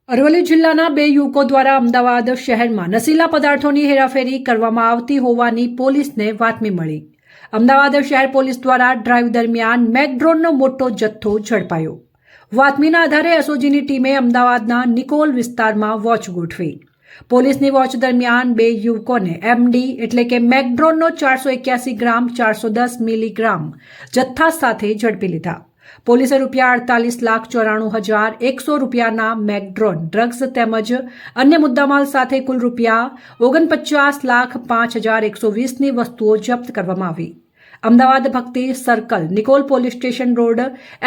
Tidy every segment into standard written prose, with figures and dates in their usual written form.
અરવલ્લી જિલ્લાના 2 યુવકો દ્વારા અમદાવાદ શહેરમાં નશીલા પદાર્થોની હેરાફેરી કરવામાં આવતી હોવાની પોલીસને બાતમી મળી। અમદાવાદ શહેર પોલીસ દ્વારા ડ્રાઈવ દરમિયાન મેકડ્રોનનો મોટો જથ્થો ઝડપાયો। બાતમીના આધારે એસઓજીની ટીમે અમદાવાદના નિકોલ વિસ્તારમાં વોચ ગોઠવી। પોલીસની વોચ દરમિયાન 2 યુવકોને એમડી એટલે કે મેકડ્રોનનો 481 ગ્રામ 410 મિલીગ્રામ જથ્થા સાથે ઝડપી લીધા। પોલીસે ₹48,94,100 મેકડ્રોન ડ્રગ્સ તેમજ અન્ય મુદ્દામાલ સાથે કુલ ₹49,05,120ની વસ્તુઓ જપ્ત કરવામાં આવી। અમદાવાદ ભક્તિ circle Nikol police station road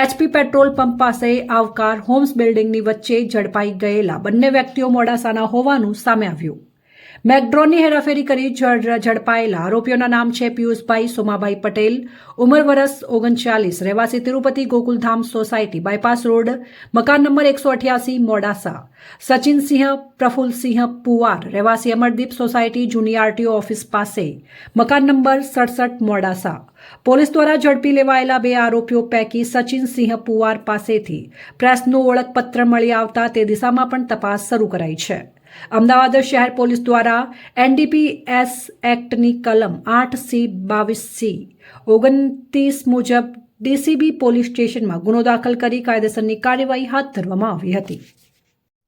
HP petrol pump પાસે આવકાર હોમ્સ બિલ્ડિંગની વચ્ચે ઝડપાઈ ગયેલા બંને વ્યક્તિઓ મોડાસાના હોવાનું સામે આવ્યું। મેકડ્રોનની હેરાફેરી કરી ઝડપાયેલા આરોપીઓના નામ છે પિયુષભાઈ સોમાભાઈ પટેલ, ઉંમર વર્ષ 39, રહેવાસી Tirupati Gokuldham society bypass road, મકાન નંબર 188 મોડાસા; સચિનસિંહ પ્રફુલસિંહ પુવાર, રહેવાસી અમરદીપ સોસાયટી જૂની આરટીઓ ઓફિસ પાસે, મકાન નંબર 67 મોડાસા। પોલીસ દ્વારા ઝડપી લેવાયેલા 2 આરોપીઓ પૈકી સચિનસિંહ પુવાર પાસેથી પ્રેસનું ઓળખપત્ર મળી આવતા તે દિશામાં પણ તપાસ શરૂ કરાઈ છે। અમદાવાદ શહેર પોલીસ દ્વારા એનડીપીએસ એક્ટની કલમ 8C-22C 29 મુજબ ડીસીબી પોલીસ સ્ટેશનમાં ગુનો દાખલ કરી કાયદેસરની કાર્યવાહી હાથ ધરવામાં આવી હતી।